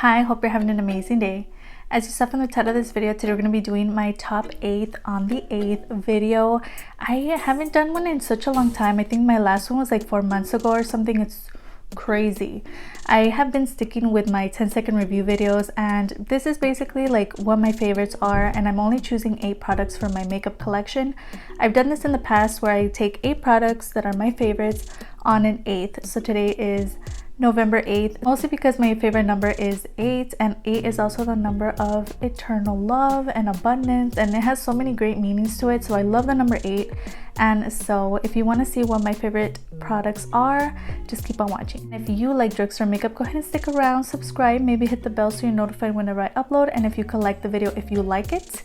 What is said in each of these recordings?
Hi, hope you're having an amazing day. As you saw from the title of this video, today we're going to be doing my top 8th on the 8th video. I haven't done one in such a long time. I think my last one was like 4 months ago or something. It's crazy. I have been sticking with my 10-second review videos, and this is basically like what my favorites are, and I'm only choosing 8 products for my makeup collection. I've done this in the past where I take 8 products that are my favorites on an 8th. So today is November 8th, mostly because my favorite number is 8, and 8 is also the number of eternal love and abundance, and it has so many great meanings to it. So I love the number 8. And so if you want to see what my favorite products are, just keep on watching. If you like drugstore makeup, go ahead and stick around, subscribe, maybe hit the bell so you're notified whenever I upload, and if you could like the video if you like it.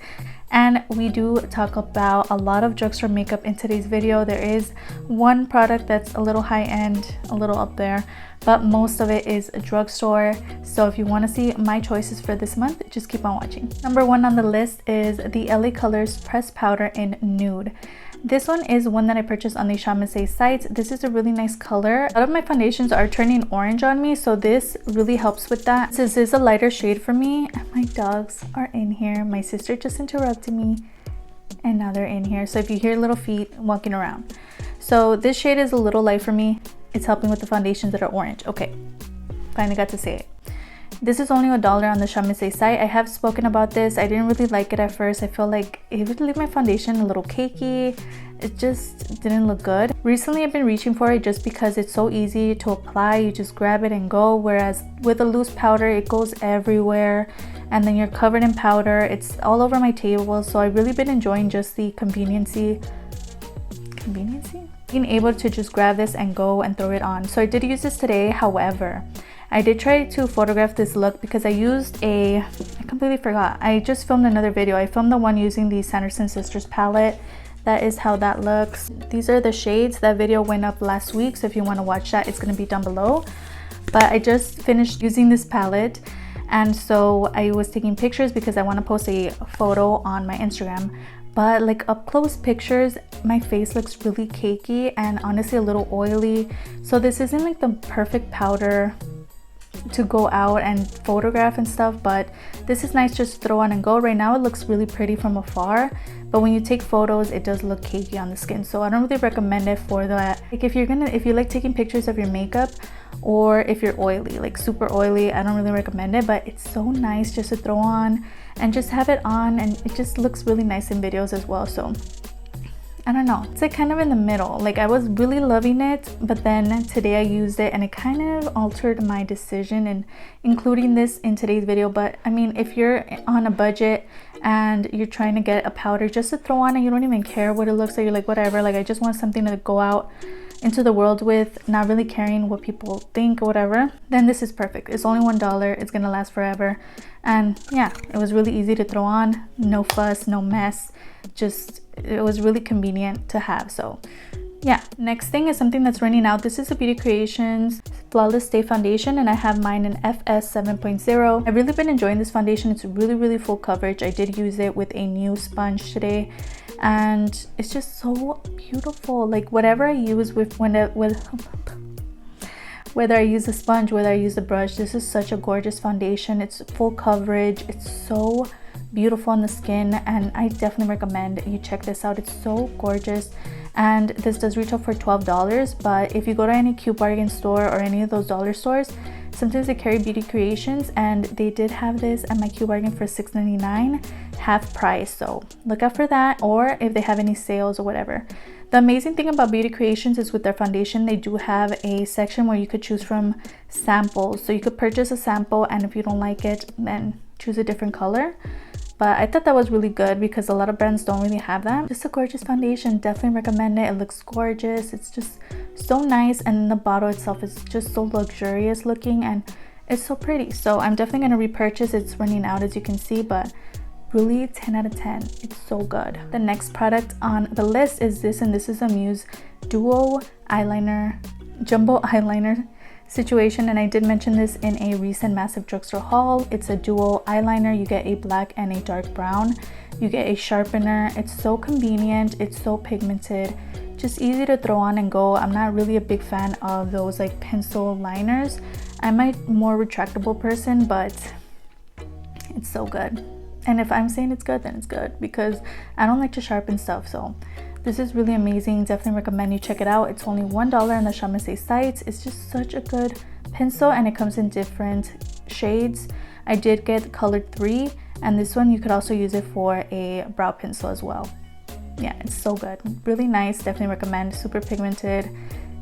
And we do talk about a lot of drugstore makeup in today's video. There is one product that's a little high end, a little up there, but most of it is a drugstore. So if you want to see my choices for this month, just keep on watching. Number 1 on the list is the LA Colors Pressed Powder in Nude. This one is one that I purchased on the Amuse site. This is a really nice color. A lot of my foundations are turning orange on me, so this really helps with that. This is a lighter shade for me. My dogs are in here. My sister just interrupted me, and now they're in here. So if you hear little feet walking around. So this shade is a little light for me. It's helping with the foundations that are orange. Okay, finally got to say it. This is only $1 on the Amuse site. I have spoken about this. I didn't really like it at first. I feel like it would leave my foundation a little cakey. It just didn't look good. Recently, I've been reaching for it just because it's so easy to apply. You just grab it and go. Whereas with a loose powder, it goes everywhere. And then you're covered in powder. It's all over my table. So I've really been enjoying just the conveniency? Being able to just grab this and go and throw it on. So I did use this today. However, I did try to photograph this look because I completely forgot. I just filmed another video. I filmed the one using the Sanderson Sisters palette. That is how that looks. These are the shades. That video went up last week, so if you want to watch that, it's going to be down below. But I just finished using this palette, and so I was taking pictures because I want to post a photo on my Instagram. But like up close pictures, my face looks really cakey and honestly a little oily. So this isn't like the perfect powder to go out and photograph and stuff, but this is nice just throw on and go. Right now it looks really pretty from afar, but when you take photos it does look cakey on the skin, so I don't really recommend it for that. Like if you like taking pictures of your makeup, or if you're oily, like super oily, I don't really recommend it. But it's so nice just to throw on and just have it on, and it just looks really nice in videos as well. So I don't know, it's like kind of in the middle. Like I was really loving it, but then today I used it and it kind of altered my decision in including this in today's video. But I mean, if you're on a budget and you're trying to get a powder just to throw on and you don't even care what it looks like, you're like whatever, like I just want something to go out into the world with, not really caring what people think or whatever, then this is perfect. It's only $1. It's gonna last forever. And yeah, it was really easy to throw on, no fuss, no mess, just it was really convenient to have. So yeah, next thing is something that's running out. This is a Beauty Creations Flawless Stay Foundation, and I have mine in FS 7.0. I've really been enjoying this foundation. It's really full coverage. I did use it with a new sponge today, and it's just so beautiful. Like whatever I use whether I use a sponge, whether I use a brush, this is such a gorgeous foundation. It's full coverage. It's so beautiful on the skin, and I definitely recommend you check this out. It's so gorgeous, and this does retail for $12. But if you go to any cute bargain store or any of those dollar stores, sometimes they carry Beauty Creations, and they did have this at my Q Bargain for $6.99, half price. So look out for that, or if they have any sales or whatever. The amazing thing about Beauty Creations is with their foundation, they do have a section where you could choose from samples. So you could purchase a sample, and if you don't like it, then choose a different color. But I thought that was really good because a lot of brands don't really have that. Just a gorgeous foundation. Definitely recommend it. It looks gorgeous. It's just so nice, and the bottle itself is just so luxurious looking, and it's so pretty. So I'm definitely going to repurchase. It's running out, as you can see, but really 10 out of 10. It's so good. The next product on the list is this, and this is Amuse Duo Eyeliner, Jumbo Eyeliner situation, and I did mention this in a recent massive drugstore haul. It's a duo eyeliner. You get a black and a dark brown. You get a sharpener. It's so convenient. It's so pigmented. Just easy to throw on and go. I'm not really a big fan of those like pencil liners. I'm a more retractable person, but it's so good. And if I'm saying it's good, then it's good, because I don't like to sharpen stuff. So this is really amazing. Definitely recommend you check it out. It's only $1 on the Amuse site. It's just such a good pencil, and it comes in different shades. I did get colored 3, and this one you could also use it for a brow pencil as well. Yeah, it's so good, really nice. Definitely recommend. Super pigmented.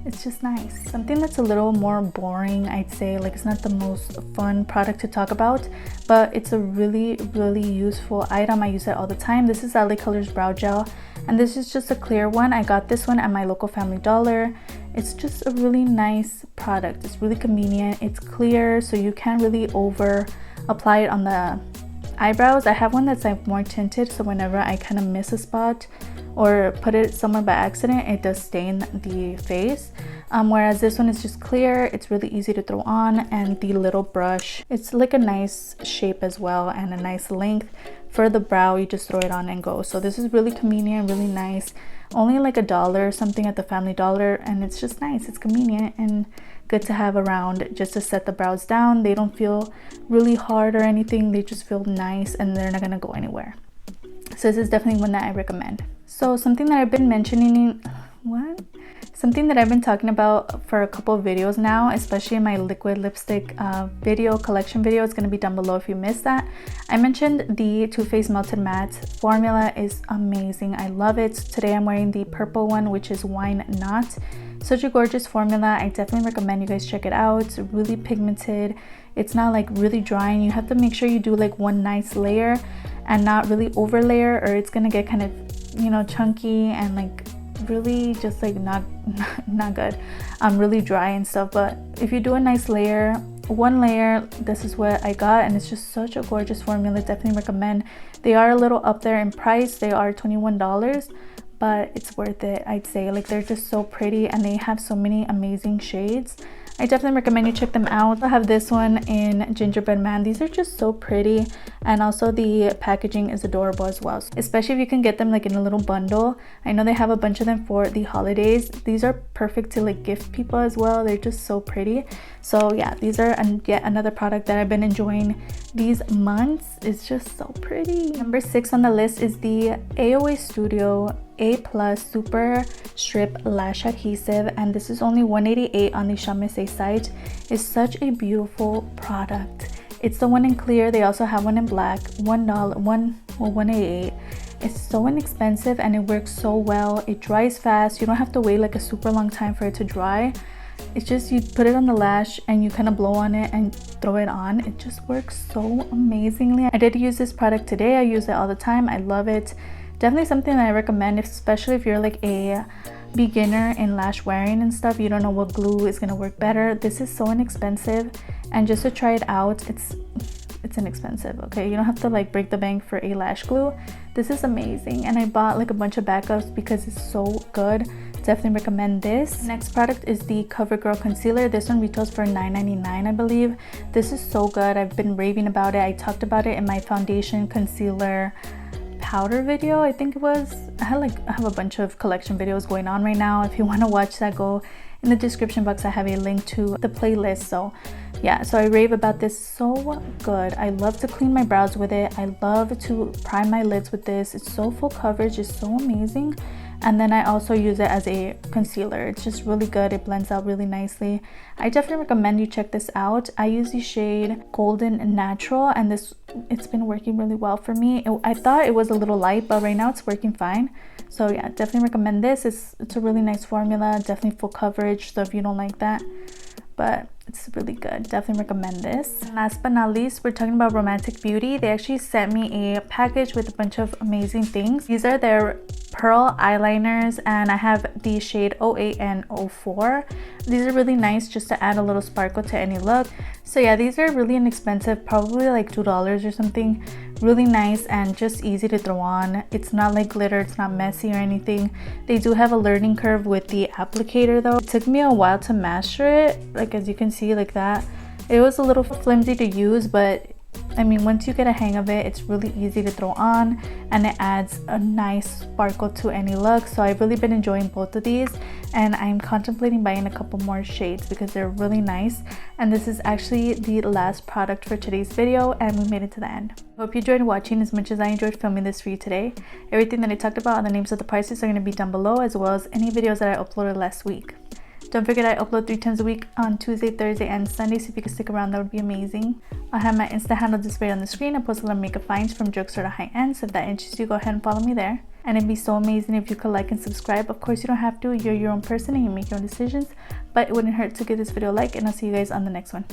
It's just nice. Something that's a little more boring, I'd say, like it's not the most fun product to talk about, but it's a really useful item. I use it all the time. This is LA Colors brow gel, and this is just a clear one. I got this one at my local Family Dollar. It's just a really nice product. It's really convenient. It's clear, so you can't really over apply it on the eyebrows. I have one that's like more tinted, so whenever I kind of miss a spot or put it somewhere by accident, it does stain the face. Whereas this one is just clear. It's really easy to throw on, and the little brush, it's like a nice shape as well and a nice length for the brow. You just throw it on and go. So this is really convenient, really nice. Only like $1 or something at the Family Dollar, and it's just nice. It's convenient and good to have around just to set the brows down. They don't feel really hard or anything. They just feel nice, and they're not gonna go anywhere. So this is definitely one that I recommend. So something that I've been mentioning, something that I've been talking about for a couple of videos now, especially in my liquid lipstick video collection video, it's going to be down below if you missed that. I mentioned the Too Faced Melted Matte formula is amazing. I love it. Today I'm wearing the purple one, which is Wine Not. Such a gorgeous formula. I definitely recommend you guys check it out. It's really pigmented. It's not like really drying. You have to make sure you do like one nice layer and not really over layer, or it's gonna get kind of, you know, chunky and like really just like not good. Really dry and stuff. But if you do a nice layer, one layer, this is what I got, and it's just such a gorgeous formula. Definitely recommend. They are a little up there in price. They are $21, but it's worth it, I'd say. Like, they're just so pretty, and they have so many amazing shades. I definitely recommend you check them out. I have this one in Gingerbread Man. These are just so pretty, and also the packaging is adorable as well, especially if you can get them like in a little bundle. I know they have a bunch of them for the holidays. These are perfect to like gift people as well. They're just so pretty. So yeah, these are yet another product that I've been enjoying these months. It's just so pretty. Number 6 on the list is the AOA Studio A+ Super Strip Lash Adhesive, and this is only $188 on the Amuse site. It's such a beautiful product. It's the one in clear. They also have one in black. $188. It's so inexpensive, and it works so well. It dries fast. You don't have to wait like a super long time for it to dry. It's just, you put it on the lash and you kind of blow on it and throw it on. It just works so amazingly. I did use this product today. I use it all the time. I love it. Definitely something that I recommend, especially if you're like a beginner in lash wearing and stuff. You don't know what glue is gonna work better. This is so inexpensive, and just to try it out, it's inexpensive. Okay, you don't have to like break the bank for a lash glue. This is amazing, and I bought like a bunch of backups because it's so good. Definitely recommend this. Next product is the Covergirl concealer. This one retails for $9.99, I believe. This is so good. I've been raving about it. I talked about it in my foundation concealer powder video, I think it was. I have a bunch of collection videos going on right now. If you want to watch that, go in the description box. I have a link to the playlist. So yeah, so I rave about this. So good. I love to clean my brows with it. I love to prime my lids with this. It's so full coverage. It's so amazing. And then I also use it as a concealer. It's just really good. It blends out really nicely. I definitely recommend you check this out. I use the shade Golden Natural, and it's been working really well for me. I thought it was a little light, but right now it's working fine. So yeah, definitely recommend this. It's a really nice formula, definitely full coverage, so if you don't like that, but it's really good. Definitely recommend this. And last but not least, we're talking about Romantic Beauty. They actually sent me a package with a bunch of amazing things. These are their pearl eyeliners, and I have the shade 08 and 04. These are really nice just to add a little sparkle to any look. So yeah, these are really inexpensive, probably like $2 or something. Really nice and just easy to throw on. It's not like glitter, it's not messy or anything. They do have a learning curve with the applicator though. It took me a while to master it, like as you can see, like that. It was a little flimsy to use, but I mean, once you get a hang of it, it's really easy to throw on and it adds a nice sparkle to any look. So I've really been enjoying both of these, and I'm contemplating buying a couple more shades because they're really nice. And this is actually the last product for today's video, and we made it to the end. Hope you enjoyed watching as much as I enjoyed filming this for you today. Everything that I talked about and the names of the prices are going to be down below, as well as any videos that I uploaded last week. Don't forget I upload 3 times a week on Tuesday, Thursday, and Sunday, so if you could stick around, that would be amazing. I'll have my Insta handle displayed on the screen. I post a lot of makeup finds from drugstore to high-end, so if that interests you, go ahead and follow me there. And it'd be so amazing if you could like and subscribe. Of course, you don't have to. You're your own person and you make your own decisions, but it wouldn't hurt to give this video a like, and I'll see you guys on the next one.